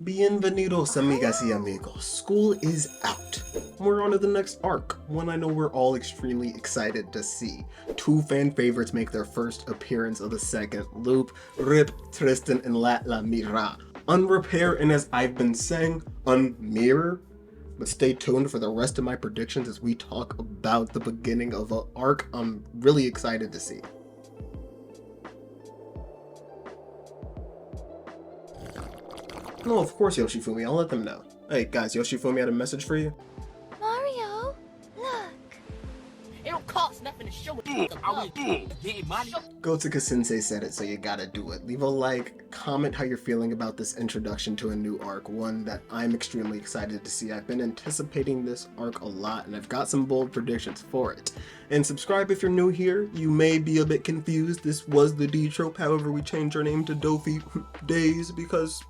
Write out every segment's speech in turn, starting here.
Bienvenidos amigas y amigos. School is out. We're on to the next arc, one I know we're all extremely excited to see. Two fan favorites make their first appearance of the second loop, Rip, Tristan, and Latla Mira. Unrepair and as I've been saying, unmirror. But stay tuned for the rest of my predictions as we talk about the beginning of an arc I'm really excited to see. No, of course, Yoshifumi. I'll let them know. Hey, guys, Yoshifumi had a message for you. Mario, look. It don't cost nothing to show it. Gotsuka Sensei said it, so you gotta do it. Leave a like, comment how you're feeling about this introduction to a new arc, one that I'm extremely excited to see. I've been anticipating this arc a lot, and I've got some bold predictions for it. And subscribe if you're new here. You may be a bit confused. This was the D trope, however we changed our name to Dofi Days because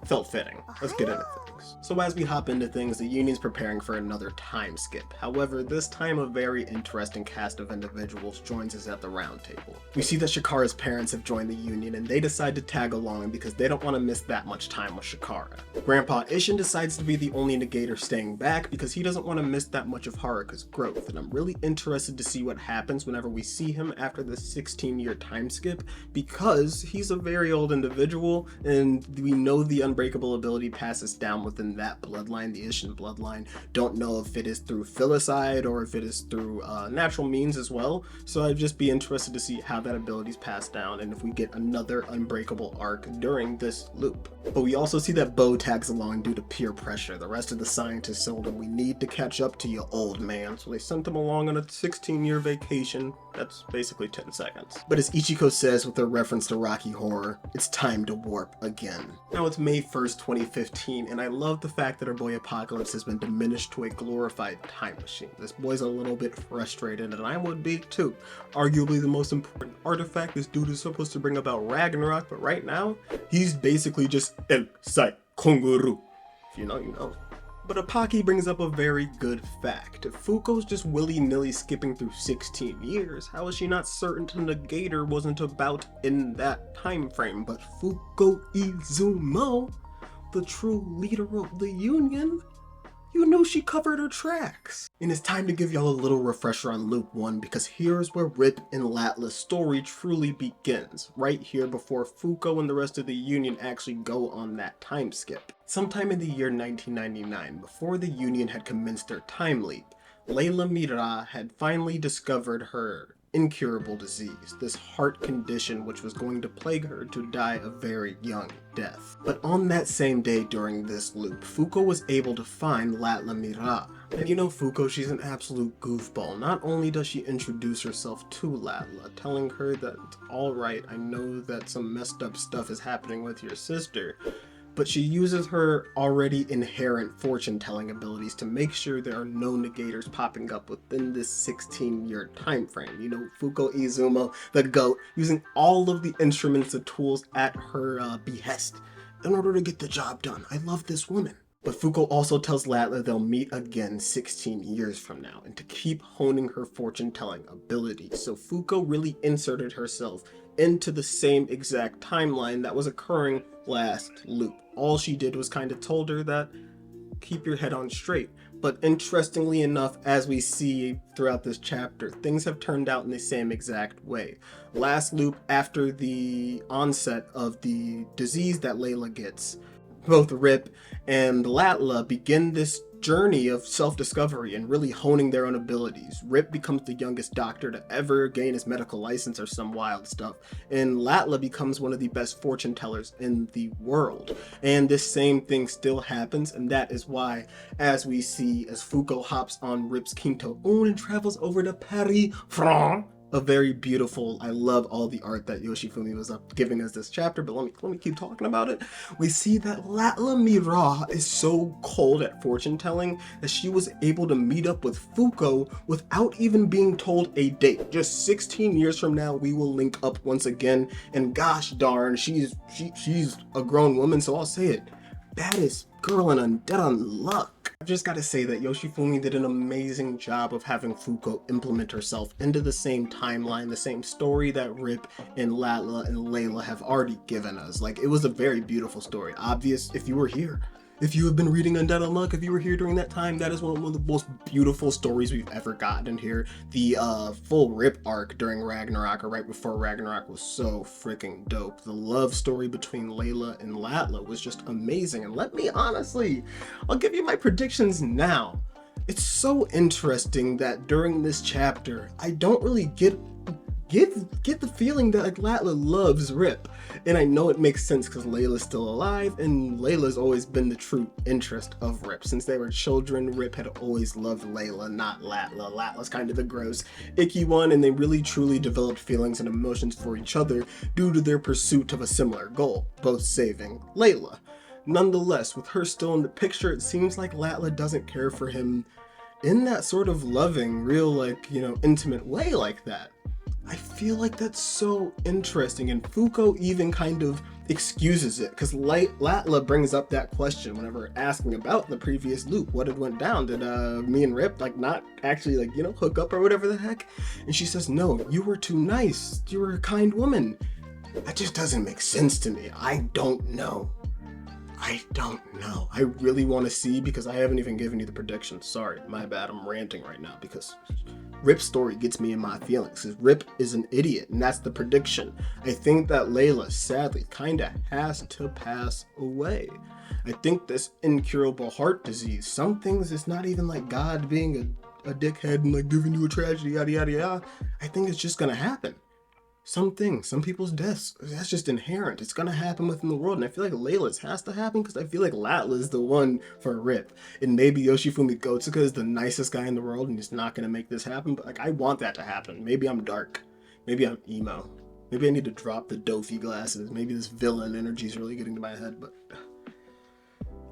felt fitting. Let's get into things. So as we hop into things, the Union's preparing for another time skip. However, this time a very interesting cast of individuals joins us at the round table. We see that Shikara's parents have joined the Union and they decide to tag along because they don't want to miss that much time with Shikara. Grandpa Ishin decides to be the only negator staying back because he doesn't want to miss that much of Haruka's growth, and I'm really interested to see what happens whenever we see him after the 16-year time skip because he's a very old individual and we know the unbreakable ability passes down within that bloodline, the Ishin bloodline. Don't know if it is through filicide or if it is through natural means as well, so I'd just be interested to see how that ability is passed down and if we get another unbreakable arc during this loop. But we also see that Bo tags along due to peer pressure. The rest of the scientists told him, "We need to catch up to you, old man," so they sent him along on a 16-year vacation. That's basically 10 seconds. But as Ichiko says with a reference to Rocky Horror, it's time to warp again. Now it's May 1st, 2015, and I love the fact that our boy Apocalypse has been diminished to a glorified time machine. This boy's a little bit frustrated, and I would be too. Arguably the most important artifact this dude is supposed to bring about Ragnarok, but right now, he's basically just El Sai Konguru. If you know, you know. But Apaki brings up a very good fact. If Fuko's just willy-nilly skipping through 16 years, how is she not certain the Negator wasn't about in that time frame? But Fuko Izumo, the true leader of the Union, you knew she covered her tracks. And it's time to give y'all a little refresher on Loop 1 because here's where Rip and Latla's story truly begins, right here before Fuko and the rest of the Union actually go on that time skip. Sometime in the year 1999, before the Union had commenced their time leap, Layla Mira had finally discovered her incurable disease, this heart condition which was going to plague her to die a very young death. But on that same day during this loop, Fuko was able to find Latla Mira. And you know Fuko, she's an absolute goofball. Not only does she introduce herself to Latla, telling her that it's alright, I know that some messed up stuff is happening with your sister, but she uses her already inherent fortune-telling abilities to make sure there are no negators popping up within this 16-year time frame. You know, Fuko Izumo, the GOAT, using all of the instruments and tools at her behest in order to get the job done. I love this woman. But Fuko also tells Latla they'll meet again 16 years from now and to keep honing her fortune-telling abilities. So Fuko really inserted herself into the same exact timeline that was occurring last loop. All she did was kind of told her that keep your head on straight. But interestingly enough, as we see throughout this chapter, things have turned out in the same exact way. Last loop, after the onset of the disease that Layla gets, both Rip and Latla begin this journey of self-discovery and really honing their own abilities. Rip becomes the youngest doctor to ever gain his medical license or some wild stuff, and Latla becomes one of the best fortune tellers in the world. And this same thing still happens, and that is why, as we see as Fuko hops on Rip's Quinto Un and travels over to Paris, France, a very beautiful, I love all the art that Yoshifumi was giving us this chapter, but let me keep talking about it. We see that Latla Mira is so cold at fortune telling that she was able to meet up with Fuko without even being told a date. Just 16 years from now, we will link up once again, and gosh darn, she's a grown woman, so I'll say it. Baddest girl in Undead Unluck. I've just got to say that Yoshifumi did an amazing job of having Fuko implement herself into the same timeline, the same story that Rip and Latla and Layla have already given us. Like, it was a very beautiful story. Obvious, if you were here. If you have been reading Undead Unluck, if you were here during that time, that is one of the most beautiful stories we've ever gotten in here. The full Rip arc during Ragnarok, or right before Ragnarok, was so freaking dope. The love story between Layla and Latla was just amazing. And let me honestly, I'll give you my predictions now. It's so interesting that during this chapter, I don't really get the feeling that like Latla loves Rip. And I know it makes sense because Layla's still alive, and Layla's always been the true interest of Rip. Since they were children, Rip had always loved Layla, not Latla. Latla's kind of the gross, icky one, and they really truly developed feelings and emotions for each other due to their pursuit of a similar goal, both saving Layla. Nonetheless, with her still in the picture, it seems like Latla doesn't care for him in that sort of loving, real, like, intimate way like that. I feel like that's so interesting, and Fuko even kind of excuses it, because Latla brings up that question whenever asking about the previous loop. What had went down? Did me and Rip not actually hook up or whatever the heck? And she says, no, you were too nice. You were a kind woman. That just doesn't make sense to me. I don't know. I really want to see, because I haven't even given you the predictions. Sorry, my bad. I'm ranting right now because Rip's story gets me in my feelings. Because Rip is an idiot, and that's the prediction. I think that Layla, sadly, kinda has to pass away. I think this incurable heart disease, some things it's not even like God being a dickhead and like giving you a tragedy, yada yada yada. I think it's just gonna happen. Some things, some people's deaths, that's just inherent. It's gonna happen within the world, and I feel like Layla's has to happen because I feel like Latla is the one for Rip. And maybe Yoshifumi Gotsuka is the nicest guy in the world and he's not gonna make this happen, but like, I want that to happen. Maybe I'm dark. Maybe I'm emo. Maybe I need to drop the dopey glasses. Maybe this villain energy is really getting to my head, but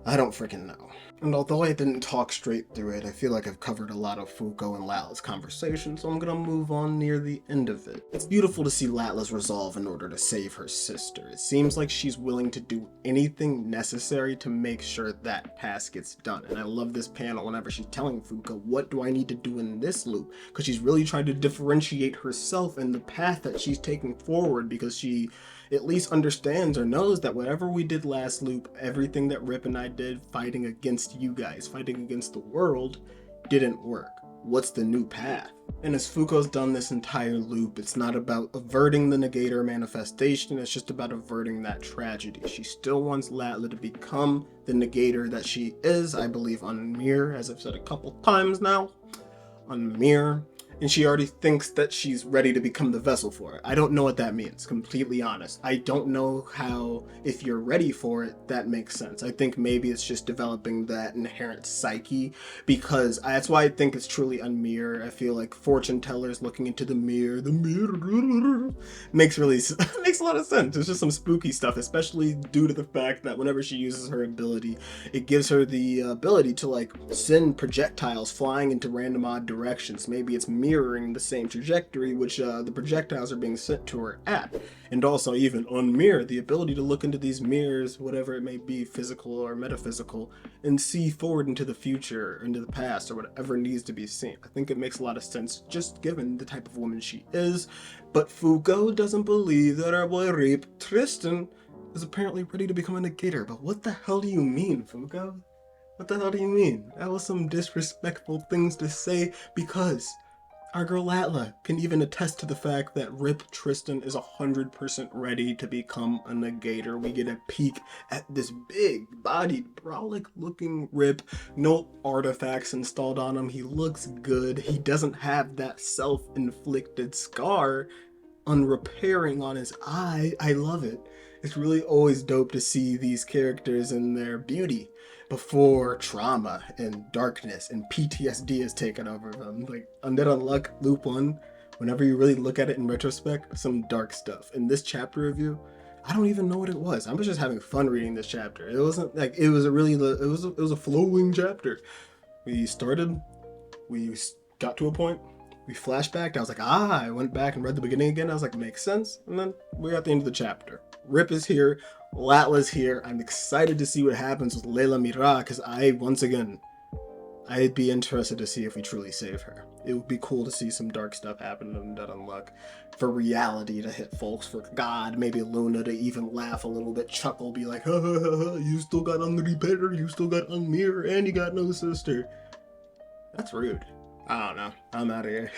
I don't freaking know. And although I didn't talk straight through it, I feel like I've covered a lot of Fuko and Latla's conversation, so I'm gonna move on near the end of it. It's beautiful to see Latla's resolve in order to save her sister. It seems like she's willing to do anything necessary to make sure that task gets done. And I love this panel whenever she's telling Fuko, what do I need to do in this loop? Because she's really trying to differentiate herself and the path that she's taking forward, because she at least understands or knows that whatever we did last loop, everything that Rip and I did fighting against you guys, fighting against the world, didn't work. What's the new path? And as Fuko's done this entire loop, it's not about averting the negator manifestation, it's just about averting that tragedy. She still wants Latla to become the negator that she is, I believe, on Mir, as I've said a couple times now, on Mir. And she already thinks that she's ready to become the vessel for it. I don't know what that means, completely honest. I don't know how, if you're ready for it, that makes sense. I think maybe it's just developing that inherent psyche, because that's why I think it's truly on Mirror. I feel like fortune tellers looking into the mirror makes a lot of sense. It's just some spooky stuff, especially due to the fact that whenever she uses her ability, it gives her the ability to like send projectiles flying into random odd directions. Maybe it's mirroring the same trajectory which the projectiles are being sent to her at. And also, even on Mirror, the ability to look into these mirrors, whatever it may be, physical or metaphysical, and see forward into the future, into the past, or whatever needs to be seen. I think it makes a lot of sense, just given the type of woman she is. But Fuko doesn't believe that our boy Rip Tristan is apparently ready to become a negator. But what the hell do you mean, Fuko? What the hell do you mean? That was some disrespectful things to say, because our girl Latla can even attest to the fact that Rip Tristan is 100% ready to become a negator. We get a peek at this big-bodied, brolic looking Rip. No artifacts installed on him. He looks good. He doesn't have that self-inflicted scar unrepairing on his eye. I love it. It's really always dope to see these characters in their beauty before trauma and darkness and PTSD has taken over them. Like Undead Unluck Loop 1, whenever you really look at it in retrospect, some dark stuff. In this chapter review, I don't even know what it was. I was just having fun reading this chapter. It wasn't like, it was a flowing chapter. We got to a point, we flashbacked, I was like, I went back and read the beginning again, I was like, makes sense, and then we're at the end of the chapter. Rip is here, Latla's here. I'm excited to see what happens with Layla Mira, because once again, I'd be interested to see if we truly save her. It would be cool to see some dark stuff happen in Undead Unluck. For reality to hit folks, for God, maybe Luna to even laugh a little bit, chuckle, be like, ha ha ha ha, you still got Unrepair, you still got Unmirror, and you got no sister. That's rude. I don't know. I'm out of here.